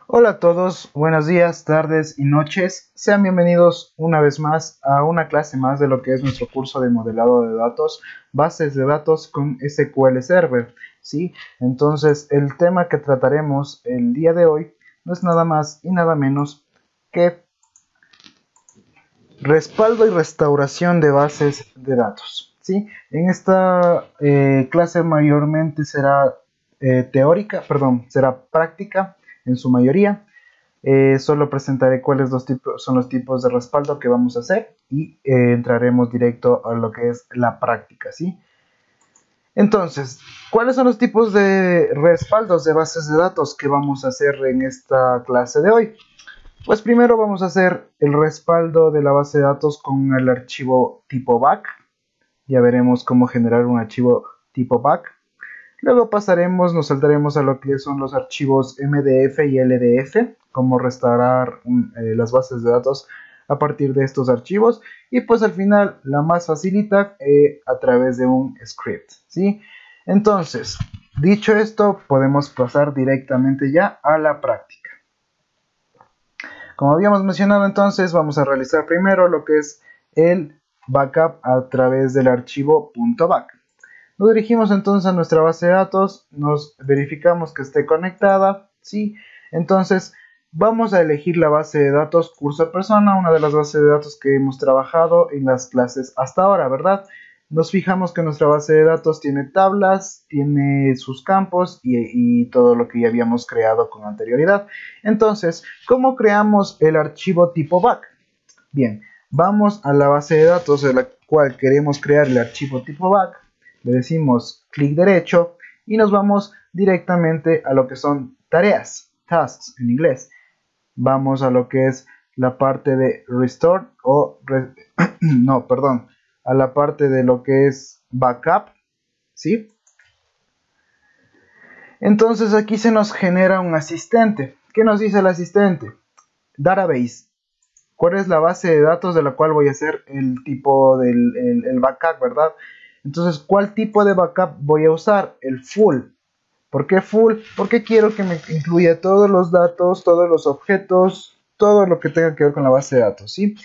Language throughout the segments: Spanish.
Hola a todos, buenos días, tardes y noches. Sean bienvenidos una vez más a una clase más de lo que es nuestro curso de modelado de datos, bases de datos con SQL Server. ¿Sí? Entonces, el tema que trataremos el día de hoy no es nada más y nada menos que respaldo y restauración de bases de datos. ¿Sí? En esta clase mayormente será será práctica en su mayoría. Solo presentaré cuáles son los tipos de respaldo que vamos a hacer y entraremos directo a lo que es la práctica, ¿sí? Entonces, ¿cuáles son los tipos de respaldos de bases de datos que vamos a hacer en esta clase de hoy? Pues primero vamos a hacer el respaldo de la base de datos con el archivo tipo BAC. Ya veremos cómo generar un archivo tipo BAC. Luego nos saltaremos a lo que son los archivos MDF y LDF, cómo restaurar las bases de datos a partir de estos archivos. Y pues al final, la más facilita a través de un script, ¿sí? Entonces, dicho esto, podemos pasar directamente ya a la práctica. Como habíamos mencionado entonces, vamos a realizar primero lo que es el backup a través del archivo .back. Nos dirigimos entonces a nuestra base de datos, nos verificamos que esté conectada, ¿sí? Entonces vamos a elegir la base de datos curso persona, una de las bases de datos que hemos trabajado en las clases hasta ahora, ¿verdad? Nos fijamos que nuestra base de datos tiene tablas, tiene sus campos y todo lo que ya habíamos creado con anterioridad. Entonces, ¿cómo creamos el archivo tipo BAC? Bien, vamos a la base de datos de la cual queremos crear el archivo tipo BAC. Le decimos clic derecho y nos vamos directamente a lo que son tareas, tasks en inglés. Vamos a lo que es la parte de restore a la parte de lo que es backup, ¿sí? Entonces aquí se nos genera un asistente. ¿Qué nos dice el asistente? Database. ¿Cuál es la base de datos de la cual voy a hacer el tipo del el backup, verdad? Entonces, ¿cuál tipo de backup voy a usar? El full. ¿Por qué full? Porque quiero que me incluya todos los datos, todos los objetos, todo lo que tenga que ver con la base de datos, ¿sí?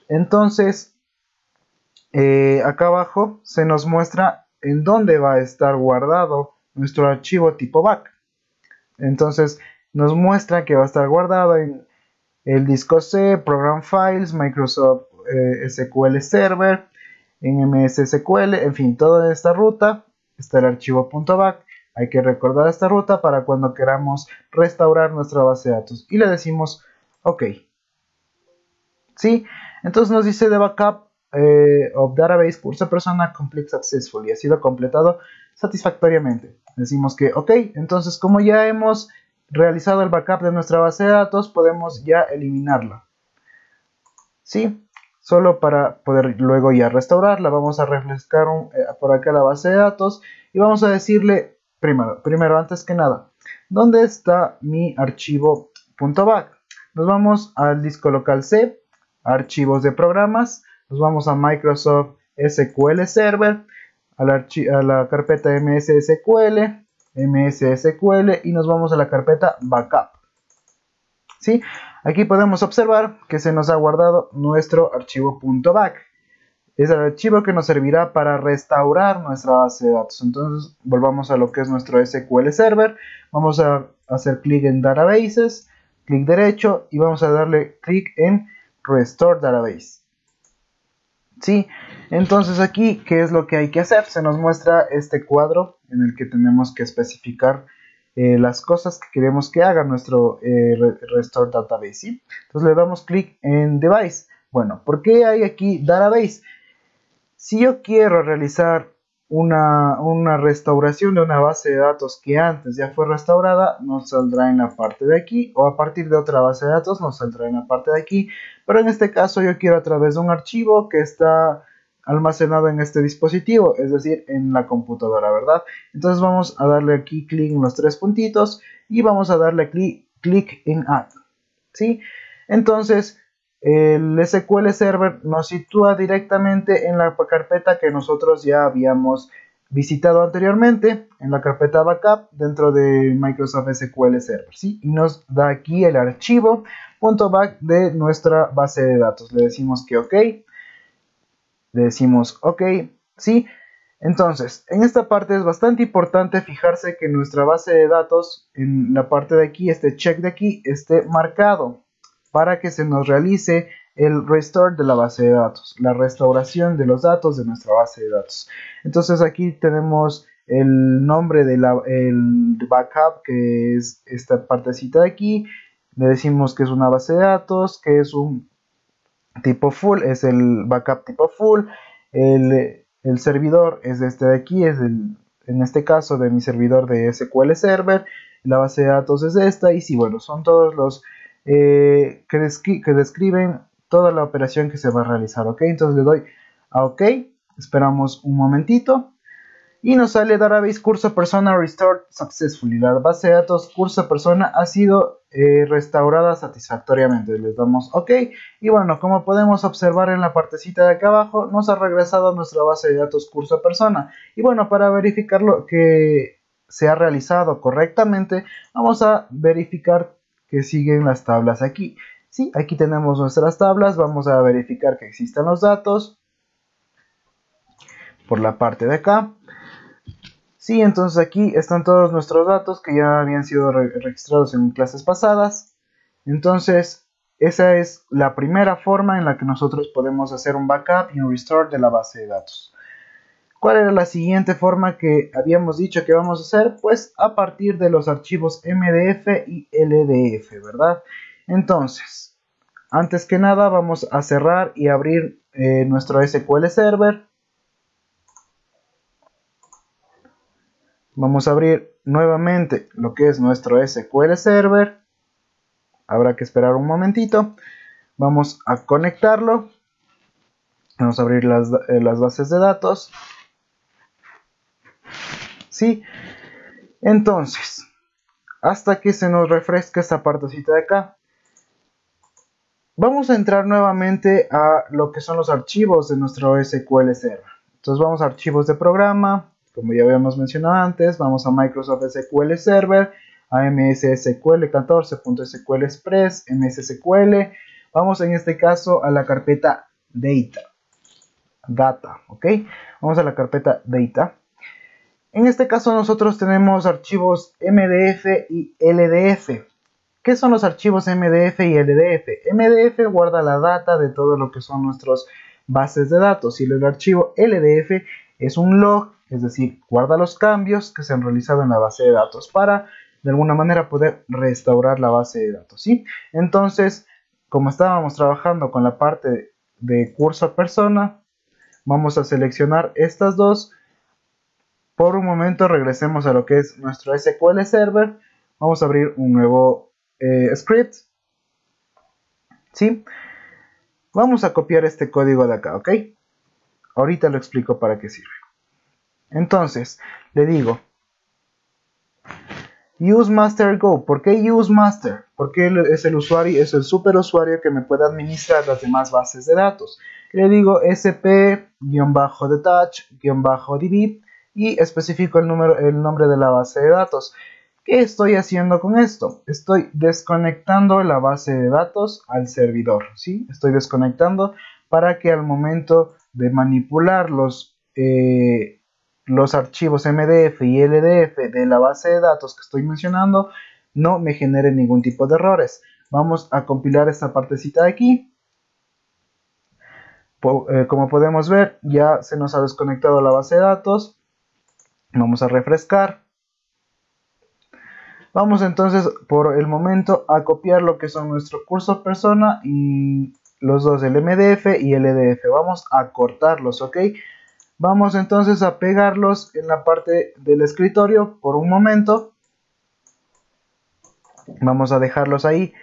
Entonces, acá abajo se nos muestra en dónde va a estar guardado nuestro archivo tipo back. Entonces, nos muestra que va a estar guardado en el disco C, Program Files, Microsoft SQL Server, en MS SQL, en fin, toda esta ruta está el archivo .back. Hay que recordar esta ruta para cuando queramos restaurar nuestra base de datos. Y le decimos OK. ¿Sí? Entonces nos dice de backup of database curso persona complete successfully. Ha sido completado satisfactoriamente. Decimos que OK. Entonces como ya hemos realizado el backup de nuestra base de datos, podemos ya eliminarla. ¿Sí? Solo para poder luego ya restaurarla, vamos a refrescar por acá la base de datos y vamos a decirle, primero antes que nada, ¿dónde está mi archivo .back? Nos vamos al disco local C, archivos de programas, nos vamos a Microsoft SQL Server, a la carpeta MSSQL, MSSQL y nos vamos a la carpeta backup. ¿Sí? Aquí podemos observar que se nos ha guardado nuestro archivo .back. Es el archivo que nos servirá para restaurar nuestra base de datos. Entonces volvamos a lo que es nuestro SQL Server. Vamos a hacer clic en Databases, clic derecho y vamos a darle clic en Restore Database. ¿Sí? Entonces aquí, ¿qué es lo que hay que hacer? Se nos muestra este cuadro en el que tenemos que especificar las cosas que queremos que haga nuestro Restore Database, ¿sí? Entonces le damos clic en Device. Bueno, ¿por qué hay aquí Database? Si yo quiero realizar una restauración de una base de datos que antes ya fue restaurada, nos saldrá en la parte de aquí, o a partir de otra base de datos nos saldrá en la parte de aquí, pero en este caso yo quiero a través de un archivo que está almacenado en este dispositivo, es decir, en la computadora, ¿verdad? Entonces vamos a darle aquí clic en los tres puntitos y vamos a darle clic en Add, ¿sí? Entonces el SQL Server nos sitúa directamente en la carpeta que nosotros ya habíamos visitado anteriormente en la carpeta backup dentro de Microsoft SQL Server, ¿sí? Y nos da aquí el archivo .back de nuestra base de datos. Le decimos que OK, le decimos OK, ¿sí? Entonces, en esta parte es bastante importante fijarse que nuestra base de datos, en la parte de aquí, este check de aquí, esté marcado para que se nos realice el restore de la base de datos, la restauración de los datos de nuestra base de datos. Entonces aquí tenemos el nombre del backup, que es esta partecita de aquí. Le decimos que es una base de datos, que es un tipo full, es el backup tipo full. El servidor es este de aquí, es en este caso de mi servidor de SQL Server. La base de datos es esta, y sí, bueno, son todos los que describen toda la operación que se va a realizar. Ok, entonces le doy a OK, esperamos un momentito y nos sale Database Cursor Persona Restored Successfully. La base de datos Cursor Persona ha sido restaurada satisfactoriamente. Les damos OK. Y bueno, como podemos observar en la partecita de acá abajo, nos ha regresado a nuestra base de datos Cursor Persona. Y bueno, para verificarlo que se ha realizado correctamente, vamos a verificar que siguen las tablas aquí. Sí, aquí tenemos nuestras tablas. Vamos a verificar que existan los datos por la parte de acá. Sí, entonces aquí están todos nuestros datos que ya habían sido registrados en clases pasadas. Entonces, esa es la primera forma en la que nosotros podemos hacer un backup y un restore de la base de datos. ¿Cuál era la siguiente forma que habíamos dicho que vamos a hacer? Pues a partir de los archivos MDF y LDF, ¿verdad? Entonces, antes que nada vamos a cerrar y abrir nuestro SQL Server. Vamos a abrir nuevamente lo que es nuestro SQL Server. Habrá que esperar un momentito. Vamos a conectarlo. Vamos a abrir las bases de datos. ¿Sí? Entonces, hasta que se nos refresque esta partecita de acá, vamos a entrar nuevamente a lo que son los archivos de nuestro SQL Server. Entonces vamos a archivos de programa, como ya habíamos mencionado antes. Vamos a Microsoft SQL Server, a MSSQL 14.SQL Express, MSSQL. Vamos en este caso a la carpeta Data, ¿ok? Vamos a la carpeta Data. En este caso nosotros tenemos archivos MDF y LDF. ¿Qué son los archivos MDF y LDF? MDF guarda la data de todo lo que son nuestras bases de datos, y el archivo LDF es un log, es decir, guarda los cambios que se han realizado en la base de datos para de alguna manera poder restaurar la base de datos, ¿sí? Entonces, como estábamos trabajando con la parte de Cursor Persona, vamos a seleccionar estas dos. Por un momento regresemos a lo que es nuestro SQL Server. Vamos a abrir un nuevo script. ¿Sí? Vamos a copiar este código de acá, ¿ok? Ahorita lo explico para qué sirve. Entonces, le digo useMaster.go. ¿Por qué useMaster? Porque es el usuario, es el superusuario que me puede administrar las demás bases de datos. Le digo sp-detach-db y especifico el nombre de la base de datos. ¿Qué estoy haciendo con esto? Estoy desconectando la base de datos al servidor, ¿sí? Estoy desconectando para que al momento de manipular los archivos MDF y LDF de la base de datos que estoy mencionando no me genere ningún tipo de errores. Vamos a compilar esta partecita de aquí. Como podemos ver, ya se nos ha desconectado la base de datos. Vamos a refrescar. Vamos entonces por el momento a copiar lo que son nuestro Cursor Persona y los dos, el MDF y el LDF. Vamos a cortarlos, ¿ok? Vamos entonces a pegarlos en la parte del escritorio por un momento. Vamos a dejarlos ahí.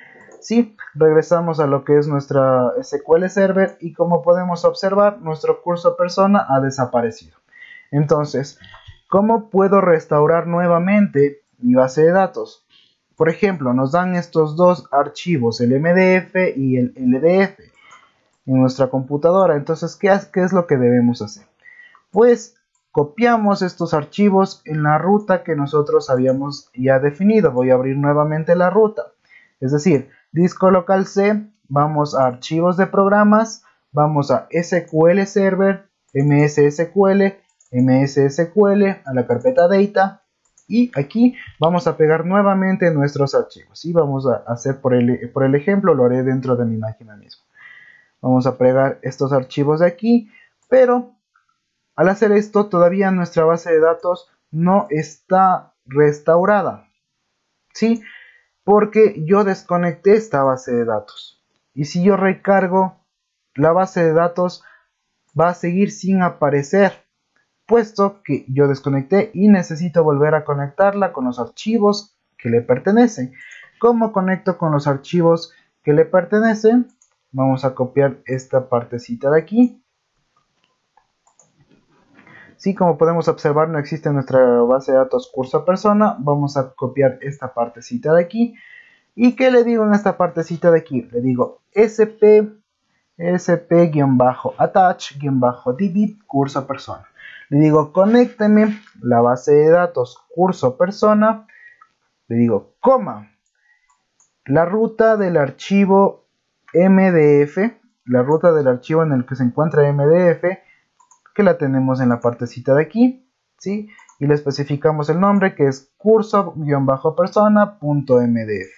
Sí, regresamos a lo que es nuestra SQL Server y como podemos observar, nuestro Cursor Persona ha desaparecido. Entonces, ¿cómo puedo restaurar nuevamente mi base de datos? Por ejemplo, nos dan estos dos archivos, el MDF y el LDF, en nuestra computadora. Entonces, ¿qué es lo que debemos hacer? Pues copiamos estos archivos en la ruta que nosotros habíamos ya definido. Voy a abrir nuevamente la ruta. Es decir, disco local C, vamos a archivos de programas, vamos a SQL Server, MSSQL, MSSQL, a la carpeta Data, y aquí vamos a pegar nuevamente nuestros archivos. Y vamos a hacer por el ejemplo, lo haré dentro de mi máquina misma. Vamos a pegar estos archivos de aquí, pero al hacer esto todavía nuestra base de datos no está restaurada, ¿sí? Porque yo desconecté esta base de datos. Y si yo recargo, la base de datos va a seguir sin aparecer, puesto que yo desconecté y necesito volver a conectarla con los archivos que le pertenecen. ¿Cómo conecto con los archivos que le pertenecen? Vamos a copiar esta partecita de aquí. Sí, como podemos observar, no existe en nuestra base de datos curso persona. Vamos a copiar esta partecita de aquí. ¿Y qué le digo en esta partecita de aquí? Le digo sp-attach-db curso persona. Le digo conécteme la base de datos curso persona. Le digo coma la ruta del archivo mdf, la ruta del archivo en el que se encuentra mdf, que la tenemos en la partecita de aquí, ¿sí? Y le especificamos el nombre, que es curso-persona.mdf.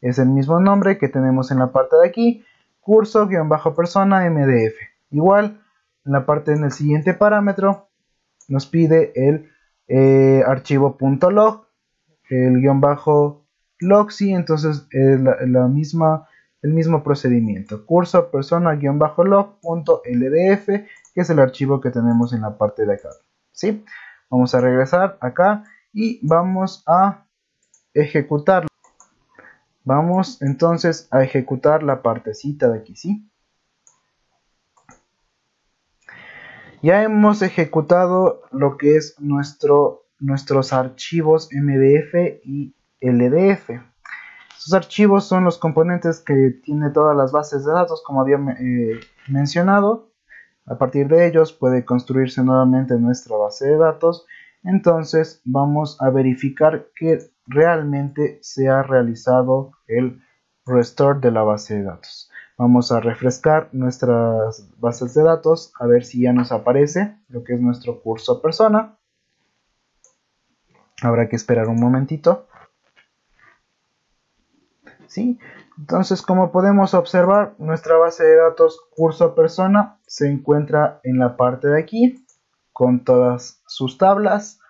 Es el mismo nombre que tenemos en la parte de aquí, curso-persona.mdf. Igual, en la parte en el siguiente parámetro, nos pide el archivo .log, el -log, sí, entonces es el mismo procedimiento, curso persona-log.ldf, que es el archivo que tenemos en la parte de acá, ¿sí? Vamos a regresar acá y vamos a ejecutarlo. Vamos entonces a ejecutar la partecita de aquí, ¿sí? Ya hemos ejecutado lo que es nuestros archivos MDF y LDF. Estos archivos son los componentes que tiene todas las bases de datos, como había mencionado. A partir de ellos puede construirse nuevamente nuestra base de datos. Entonces vamos a verificar que realmente se ha realizado el restore de la base de datos. Vamos a refrescar nuestras bases de datos a ver si ya nos aparece lo que es nuestro curso persona. Habrá que esperar un momentito. ¿Sí? Entonces, como podemos observar, nuestra base de datos curso persona se encuentra en la parte de aquí, con todas sus tablas,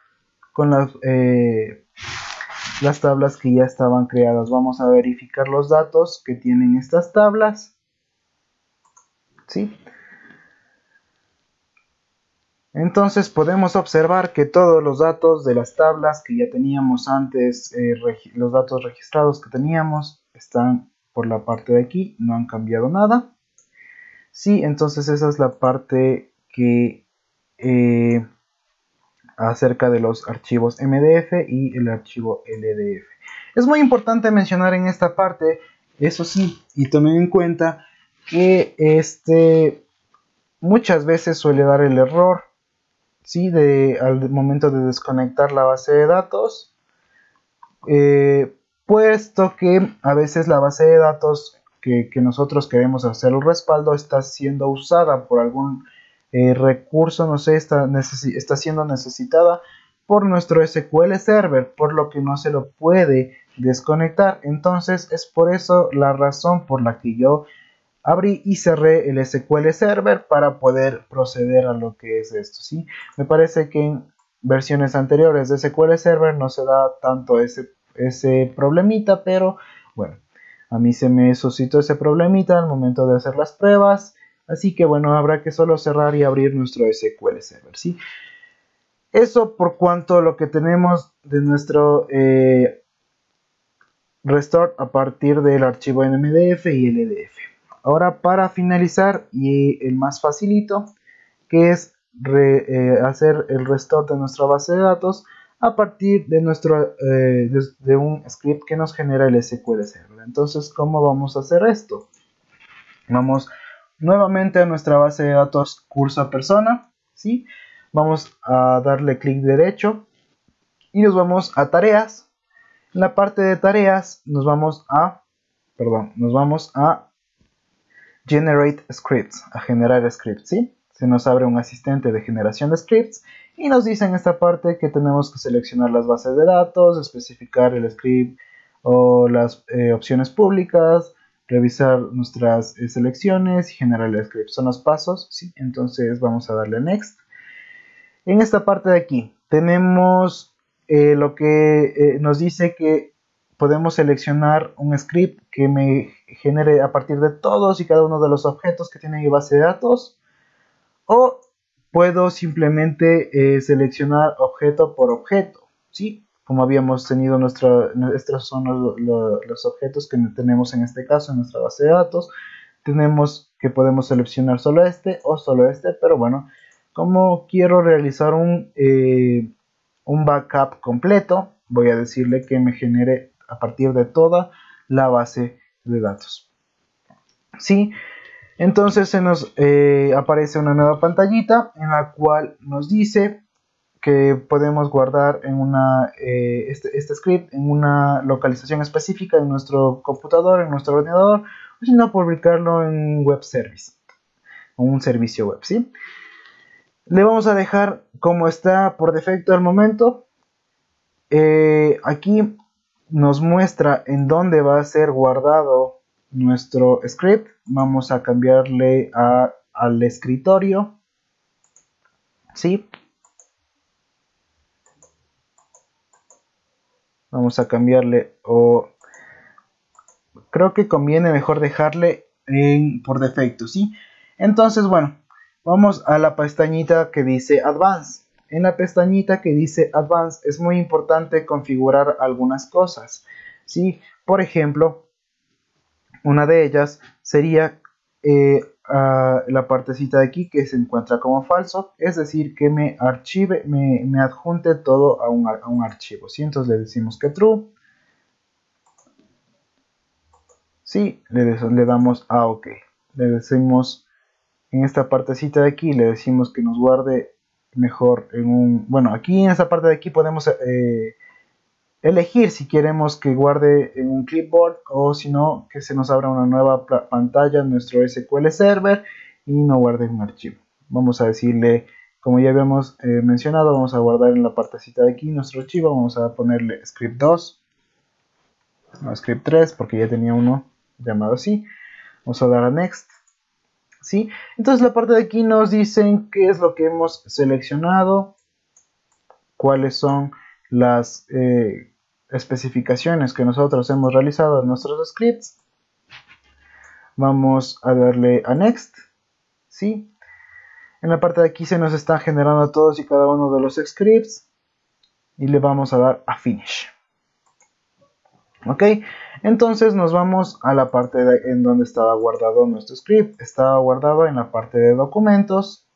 con las tablas que ya estaban creadas. Vamos a verificar los datos que tienen estas tablas, ¿sí? Entonces podemos observar que todos los datos de las tablas que ya teníamos antes, los datos registrados que teníamos, están por la parte de aquí, no han cambiado nada. Sí, entonces esa es la parte que acerca de los archivos MDF y el archivo LDF. Es muy importante mencionar en esta parte, eso sí, y tomen en cuenta que muchas veces suele dar el error, ¿sí? Al momento de desconectar la base de datos, puesto que a veces la base de datos que nosotros queremos hacer el respaldo está siendo usada por algún recurso, no sé, está siendo necesitada por nuestro SQL Server, por lo que no se lo puede desconectar. Entonces es por eso la razón por la que yo abrí y cerré el SQL Server para poder proceder a lo que es esto, ¿sí? Me parece que en versiones anteriores de SQL Server no se da tanto ese problemita, pero bueno, a mí se me suscitó ese problemita al momento de hacer las pruebas, así que bueno, habrá que solo cerrar y abrir nuestro SQL Server, ¿sí? Eso por cuanto a lo que tenemos de nuestro restore a partir del archivo NMDF y LDF. Ahora para finalizar, y el más facilito, que es hacer el restore de nuestra base de datos a partir de de un script que nos genera el SQL Server. Entonces, ¿cómo vamos a hacer esto? Vamos nuevamente a nuestra base de datos curso persona, ¿sí? vamos a darle clic derecho y nos vamos a tareas. En la parte de tareas nos vamos a generate scripts, a generar scripts, ¿sí? Se nos abre un asistente de generación de scripts y nos dice en esta parte que tenemos que seleccionar las bases de datos, especificar el script o las opciones públicas, revisar nuestras selecciones y generar el script. Son los pasos, ¿sí? Entonces vamos a darle next. En esta parte de aquí tenemos lo que nos dice que podemos seleccionar un script que me genere a partir de todos y cada uno de los objetos que tiene mi base de datos, o puedo simplemente seleccionar objeto por objeto, ¿sí? Como habíamos tenido estos son los objetos que tenemos en este caso en nuestra base de datos. Tenemos que podemos seleccionar solo este o solo este, pero bueno, como quiero realizar un backup completo, voy a decirle que me genere a partir de toda la base de datos. ¿Sí? Entonces se nos aparece una nueva pantallita en la cual nos dice que podemos guardar en este script en una localización específica en nuestro computador, en nuestro ordenador, o si no, publicarlo en un web service o un servicio web, ¿sí? Le vamos a dejar como está por defecto al momento. Aquí nos muestra en dónde va a ser guardado nuestro script. Vamos a cambiarle al escritorio, ¿sí? Vamos a cambiarle, o creo que conviene mejor dejarle por defecto, ¿sí? Entonces, bueno, vamos a la pestañita que dice Advanced. En la pestañita que dice Advanced es muy importante configurar algunas cosas, ¿sí? Por ejemplo, una de ellas sería la partecita de aquí que se encuentra como falso, es decir, que me adjunte todo a un archivo, ¿sí? Entonces le decimos que true. Sí, le damos a OK. Le decimos en esta partecita de aquí, le decimos que nos guarde mejor en un... Bueno, aquí en esta parte de aquí podemos elegir si queremos que guarde en un clipboard o si no, que se nos abra una nueva pantalla en nuestro SQL Server y no guarde un archivo. Vamos a decirle, como ya habíamos mencionado, vamos a guardar en la partecita de aquí nuestro archivo. Vamos a ponerle script 2, no script 3 porque ya tenía uno llamado así. Vamos a dar a next, ¿sí? Entonces la parte de aquí nos dicen qué es lo que hemos seleccionado, cuáles son las especificaciones que nosotros hemos realizado en nuestros scripts. Vamos a darle a next, ¿sí? En la parte de aquí se nos están generando todos y cada uno de los scripts y le vamos a dar a finish. Ok, entonces nos vamos a la parte en donde estaba guardado nuestro script. Estaba guardado en la parte de documentos,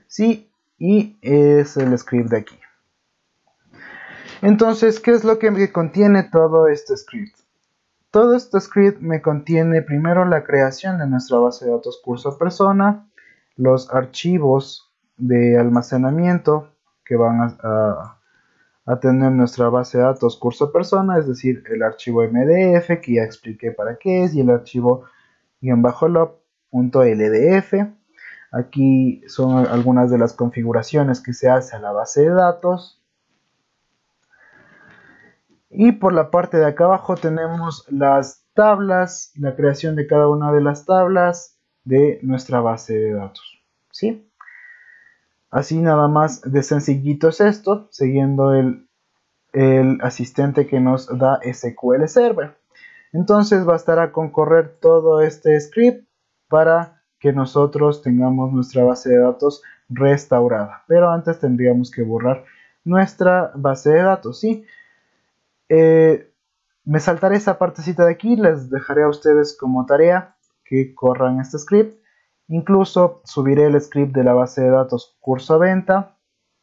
sí, y es el script de aquí. Entonces, ¿qué es lo que me contiene todo este script? Todo este script me contiene primero la creación de nuestra base de datos curso persona, los archivos de almacenamiento que van a tener nuestra base de datos curso persona, es decir, el archivo MDF que ya expliqué para qué es, y el archivo -log.ldf. Aquí son algunas de las configuraciones que se hace a la base de datos. Y por la parte de acá abajo tenemos las tablas, la creación de cada una de las tablas de nuestra base de datos, ¿sí? Así nada más de sencillito es esto, siguiendo el asistente que nos da SQL Server. Entonces bastará con correr todo este script para que nosotros tengamos nuestra base de datos restaurada. Pero antes tendríamos que borrar nuestra base de datos, ¿sí? Me saltaré esa partecita de aquí, les dejaré a ustedes como tarea que corran este script. Incluso subiré el script de la base de datos curso venta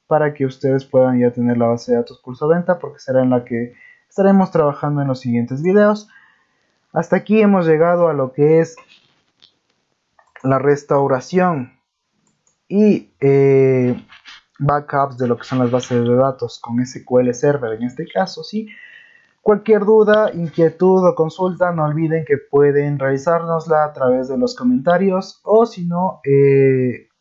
para que ustedes puedan ya tener la base de datos curso venta, porque será en la que estaremos trabajando en los siguientes videos. Hasta aquí hemos llegado a lo que es la restauración y backups de lo que son las bases de datos con SQL Server en este caso, ¿sí? Cualquier duda, inquietud o consulta, no olviden que pueden realizárnosla a través de los comentarios o si no,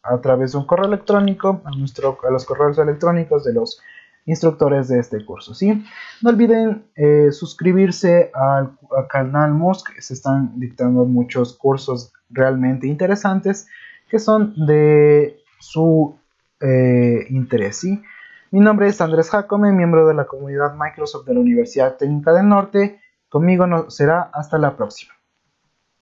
a través de un correo electrónico a los correos electrónicos de los instructores de este curso, ¿sí? No olviden suscribirse al canal Musk, se están dictando muchos cursos realmente interesantes que son de su interés, ¿sí? Mi nombre es Andrés Jacome, miembro de la comunidad Microsoft de la Universidad Técnica del Norte. Conmigo será hasta la próxima.